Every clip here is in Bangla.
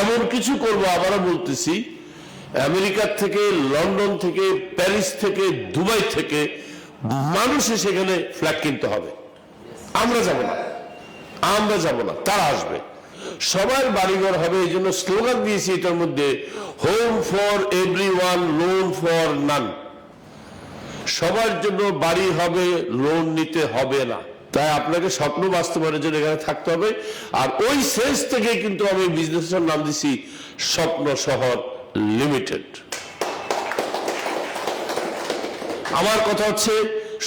এমন কিছু করব, আবারও বলতেছি, আমেরিকা থেকে, লন্ডন থেকে, প্যারিস থেকে, দুবাই থেকে মানুষ সেখানে ফ্ল্যাট কিনতে হবে। আমরা যাব না, আমরা যাব না, তারা আসবে। সবার বাড়িঘর হবে, এই জন্য স্লোগান দিয়েছি এটার মধ্যে, home for everyone, loan for none. সবার জন্য বাড়ি হবে, লোন নিতে হবে না। তাই আপনাকে স্বপ্ন বাস্তবায়নের জন্য এখানে থাকতে হবে। আর ওই সেন্স থেকে কিন্তু আমি বিজনেসের নাম দিছি স্বপ্ন শহর লিমিটেড। আমার কথা হচ্ছে,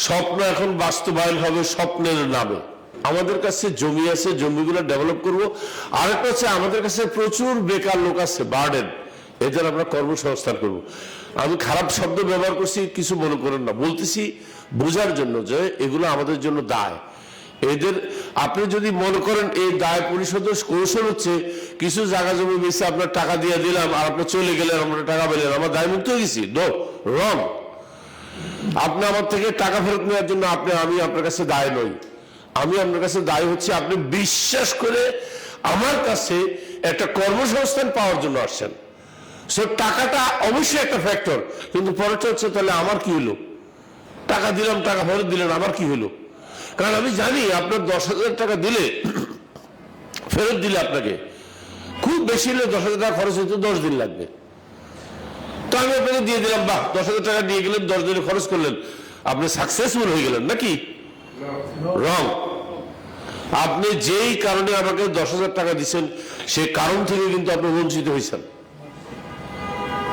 স্বপ্ন এখন বাস্তবায়ন হবে স্বপ্নের নামে। আমাদের কাছে জমি আছে, জমিগুলো ডেভেলপ করব। আরেকটা হচ্ছে, আমাদের কাছে প্রচুর বেকার লোক আছে, বার্ডেন, এদের আমরা কর্মসংস্থান করব। আমি খারাপ শব্দ ব্যবহার করছি, কিছু মনে করেন না, বলতেছি বোঝার জন্য যে এগুলো আমাদের জন্য দায়। এদের আপনি যদি মনে করেন এই দায় পরিশোধের কৌশল হচ্ছে কিছু জায়গা জমি বেশি আপনার টাকা দিয়ে দিলাম আর আপনি চলে গেলেন, আমরা টাকা পেলেন, আমার দায় মুক্ত হয়ে গেছি, নো, রং। আপনি আমার থেকে টাকা ফেরত নেওয়ার জন্য আমি আপনার কাছে দায় নই। আমি আপনার কাছে দায় হচ্ছে আপনি বিশ্বাস করে আমার কাছে একটা কর্মসংস্থান পাওয়ার জন্য আসছেন। সো টাকাটা অবশ্যই একটা ফ্যাক্টর, কিন্তু পরেরটা হচ্ছে তাহলে আমার কি হলো? টাকা দিলাম, টাকা ফেরত দিলেন, আমার কি হলো? কারণ আমি জানি আপনার 10,000 টাকা দিলে, ফেরত দিলে আপনাকে খুব বেশি হলে 10,000 টাকা খরচ হইতে 10 দিন লাগবে। তো আমি আপনাকে দিয়ে দিলাম, বাহ, 10,000 টাকা দিয়ে গেলেন, 10 দিনে খরচ করলেন, আপনি সাকসেসফুল হয়ে গেলেন নাকি? রং। আপনি যেই কারণে আমাকে 10,000 টাকা দিচ্ছেন সেই কারণ থেকে কিন্তু আপনি বঞ্চিত হয়েছেন,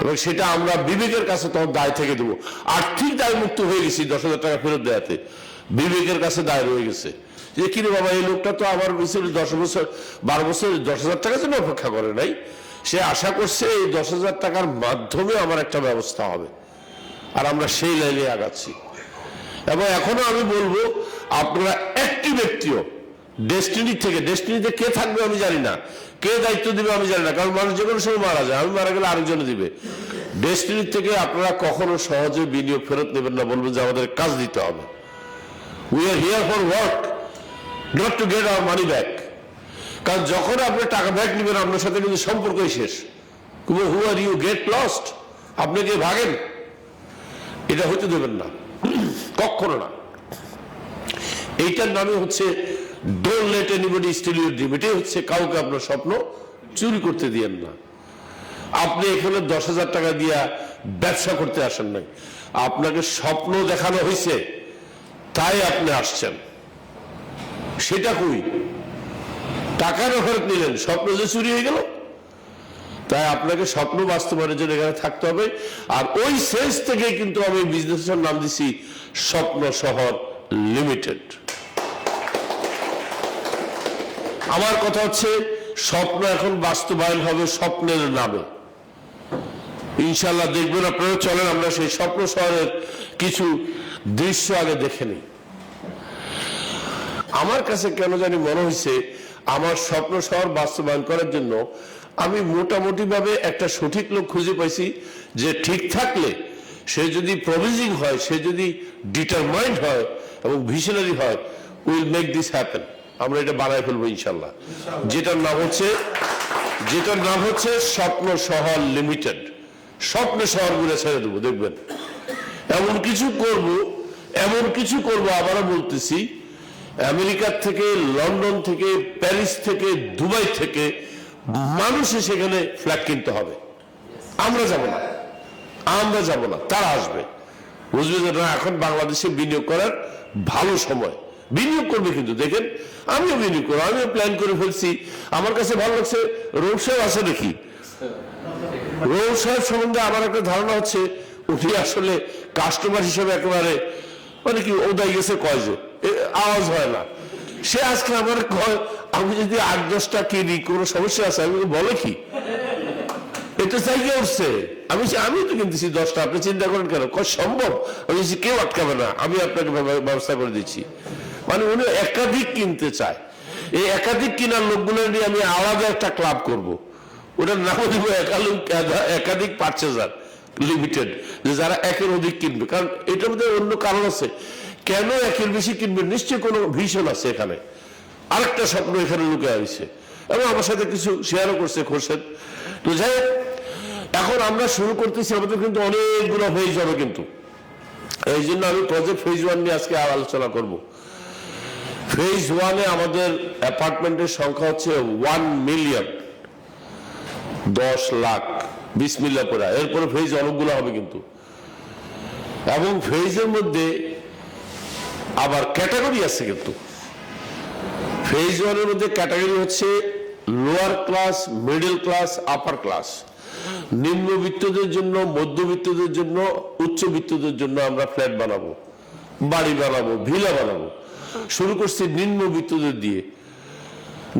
এবং সেটা আমরা বিবেকের কাছে তখন দায় থেকে দেবো। আর্থিক দায় মুক্ত হয়ে গেছি 10,000 টাকা ফেরত দেওয়াতে, বিবেকের কাছে দায় রয়ে গেছে যে কিরে বাবা, এই লোকটা তো আমার বেশি 10 বছর 12 বছর 10,000 টাকার জন্য অপেক্ষা করে নাই, সে আশা করছে এই 10,000 টাকার মাধ্যমে আমার একটা ব্যবস্থা হবে, আর আমরা সেই লাইনে আগাচ্ছি। এবং এখনো আমি বলবো, আপনারা একটি ব্যক্তিও ডেস্টিনিতে কে থাকবে আমি জানি না, কে দায়িত্ব দিবে আমি জানি না, কারণ মানুষ যে কোনো সময় মারা যায়, আমি মারা গেলে আরেকজনে দিবে। ডেস্টিনি থেকে আপনারা কখনো সহজে বিনিয়োগ ফেরত নেবেন না, বলবেন যে আমাদের কাজ দিতে হবে। We are here for work, not to get hour money back. কারণ যখন আপনি টাকা ব্যাক নেবেন, আপনার সাথে কিন্তু সম্পর্কই শেষ। হু আর ইউ, গেট লস্ট, আপনি গিয়ে ভাগেন, এটা হতে দেবেন না, কখনো না। এইটার নামে হচ্ছে don't let anybody steal your dream. এটাই হচ্ছে কাউকে আপনার স্বপ্ন চুরি করতে দিয়েন না। আপনি এখানে 10,000 টাকা দিয়া ব্যবসা করতে আসেন নাই, আপনাকে স্বপ্ন দেখানো হয়েছে তাই আপনি আসছেন। সেটা কই? টাকার ফেরত নিলেন, স্বপ্ন যে চুরি হয়ে গেল। তাই আপনাকে স্বপ্ন বাস্তবায়নের জন্য এখানে থাকতে হবে। আর ওই সেন্স থেকে কিন্তু আমি বিজনেসের নাম দিছি স্বপ্ন শহর লিমিটেড। আমার কথা হচ্ছে, স্বপ্ন এখন বাস্তবায়ন হবে স্বপ্নের নামে। ইনশাল্লাহ দেখবেন আপনারা, চলেন আমরা সেই স্বপ্ন শহরের কিছু দৃশ্য আগে দেখে নিই। আমার কাছে কেন জানি মনে হয়েছে, আমার স্বপ্ন শহর বাস্তবায়ন করার জন্য আমি মোটামুটি ভাবে একটা সঠিক লোক খুঁজে পাইছি, যে ঠিক থাকলে, সে যদি প্রভিজিং হয়, সে যদি ডিটারমাইন্ড হয় এবং ভিশনারি হয়, উইল মেক দিস হ্যাপেন। আমরা এটা বানায় ফেলবো ইনশাল্লাহ। যেটার নাম হচ্ছে স্বপ্ন শহর লিমিটেড। স্বপ্ন শহর গুলো ছেড়ে দেবো, দেখবেন এমন কিছু করবো, আবারও বলতেছি, আমেরিকা থেকে, লন্ডন থেকে, প্যারিস থেকে, দুবাই থেকে মানুষ সেখানে ফ্ল্যাট কিনতে হবে। আমরা যাব না, তারা আসবে। বুঝবে যে না, এখন বাংলাদেশে বিনিয়োগ করার ভালো সময়। বিনিয়োগ করবে, কিন্তু দেখেন আমিও বিনিয়োগ করবো, আমিও প্ল্যান করে ফেলছি। আমার কাছে ভালো লাগছে, রৌফ সাহেব আছে দেখি। রৌফ সাহেব সম্বন্ধে আমার একটা ধারণা হচ্ছে, উনি আসলে কাস্টমার হিসেবে একেবারে মানে কি ওদাই গেছে, কয় যে আওয়াজ হয় না। সে আজকে আমার কয়, আমি যদি 8-10টা কিনি, কোনো সমস্যা আছে? আমি বলে কি, এটা চাইকে উঠছে, আমি তো কিনতেছি 10টা, আপনি চিন্তা করেন কেন? সম্ভব? আমি কেউ আটকাবে না, আমি আপনাকে ব্যবস্থা করে দিচ্ছি। মানে উনি একাধিক কিনতে চায়। এই একাধিক কেনার লোকগুলো নিয়ে আমি আলাদা একটা ক্লাব করব, ওটার নাম দিব একাধিক পারচেজার লিমিটেড, যে যারা একের অধিক কিনবে। কারণ এটার মধ্যে অন্য কারণ আছে, কেন একের বেশি কিনবে? নিশ্চয়ই কোনো ভিশন আছে এখানে, আরেকটা স্বপ্ন এখানে লুকে আছে। এবং আমার সাথে কিছু শেয়ারও করছে খোরশেদ। তো যাই হোক, এখন আমরা শুরু করতেছি, আমাদের কিন্তু অনেকগুলো ফেজ হবে, কিন্তু এই জন্য আমি প্রজেক্ট ফেজ 1 নিয়ে আজকে আলোচনা করব। ফেজ 1-এ আমাদের অ্যাপার্টমেন্টের সংখ্যা হচ্ছে 1 মিলিয়ন, 10 লাখ, বিসমিল্লাহ পড়া। এরপরে ফেজ অনেকগুলো হবে কিন্তু, এবং ফেজের মধ্যে আবার ক্যাটাগরি আছে কিন্তু। ফেজ 1-এর মধ্যে ক্যাটাগরি হচ্ছে lower class, middle class, upper class. নিম্নবিত্তদের জন্য, মধ্যবিত্তদের জন্য, উচ্চবিত্তদের জন্য আমরা ফ্ল্যাট বানাবো, বাড়ি বানাবো, ভিলা বানাবো। শুরু করছি নিম্নবিত্তদের দিয়ে।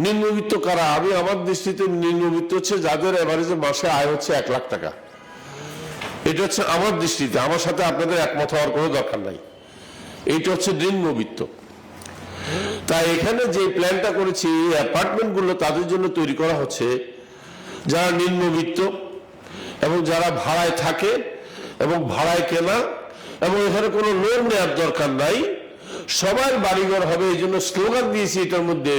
নিম্নবিত্ত কারা? আমি আমার দৃষ্টিতে নিম্নবিত্ত হচ্ছে যাদের এভারেজে মাসে আয় হচ্ছে 1 লাখ টাকা। এটা হচ্ছে আমার দৃষ্টিতে, আমার সাথে আপনাদের একমত হওয়ার কোনো দরকার নাই। এইটা হচ্ছে নিম্নবিত্ত। তাই এখানে যে প্ল্যানটা করেছি, অ্যাপার্টমেন্টগুলো তাদের জন্য তৈরি করা হচ্ছে যারা নিম্নবিত্ত এবং যারা ভাড়ায় থাকে এবং ভাড়ায় কেনা, এবং এখানে কোনো লোন নেওয়ার দরকার নাই, সবার বাড়িঘর হবে। এই জন্য স্লোগান দিয়েছি এটার মধ্যে,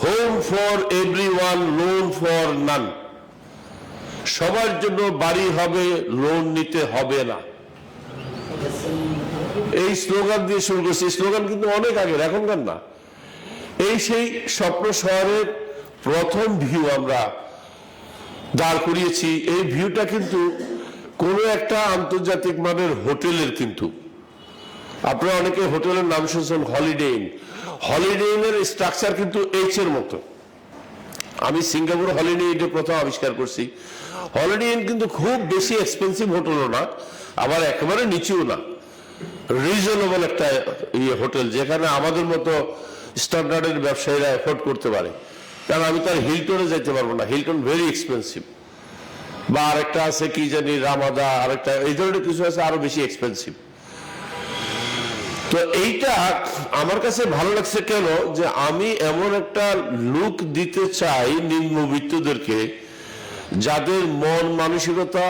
home for everyone, loan for none. সবার জন্য বাড়ি হবে, লোন নিতে হবে না। এই স্লোগান দিয়ে শুরু করছি। স্লোগান কিন্তু অনেক আগের, এখনকার না। এই সেই স্বপ্ন শহরের প্রথম ভিউ আমরা দাঁড় করিয়েছি। এই ভিউটা কিন্তু কোনো একটা আন্তর্জাতিক মানের হোটেলের, কিন্তু আপনারা অনেকে হোটেলের নাম শুনছেন, হলিডে ইন। হলিডে ইনের স্ট্রাকচার কিন্তু এইচ এর মতো। আমি সিঙ্গাপুর হলিডে ইনে প্রথম আবিষ্কার করছি। হলিডে ইন কিন্তু খুব বেশি এক্সপেন্সিভ হোটেলও না, আবার একেবারে নিচেও না, রিজনেবল একটা হোটেল, যেখানে আমাদের মতো স্ট্যান্ডার্ডের ব্যবসায়ীরা এফোর্ড করতে পারে। কারণ আমি তার হিলটনে যেতে পারবো না, হিলটন ভেরি এক্সপেন্সিভ। বা আরেকটা আছে কি জানি, রামাদা, আরেকটা এই ধরনের কিছু আছে আরো বেশি এক্সপেন্সিভ। তো এইটা আমার কাছে ভালো লাগছে কেন, যে আমি এমন একটা লুক দিতে চাই নিম্নবিত্তদেরকে, যাদের মন মানসিকতা,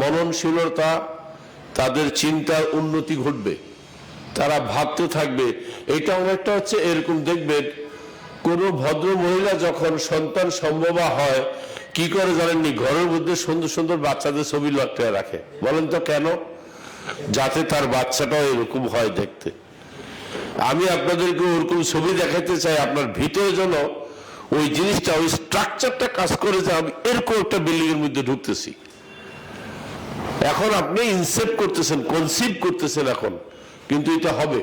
মননশীলতা, তাদের চিন্তার উন্নতি ঘটবে, তারা ভাবতে থাকবে। এটা অনেকটা হচ্ছে এরকম, দেখবেন কোন ভদ্র মহিলা যখন সন্তান সম্ভবা হয় কি করে জানেননি? ঘরের মধ্যে সুন্দর সুন্দর বাচ্চাদের ছবি লটকে রাখে। বলেন তো কেন? যাতে তার বাচ্চাটাও এরকম হয় দেখতে। আমি আপনাদেরকে ওরকম ছবি দেখাতে চাই, আপনার ভিতরে যেন ওই জিনিসটা, ওই স্ট্রাকচারটা কাজ করে, যে আমি এরকম একটা বিল্ডিং এর মধ্যে ঢুকতেছি। এখন আপনি ইনসেপ্ট করতেছেন, কনসিভ করতেছেন এখন, কিন্তু এটা হবে।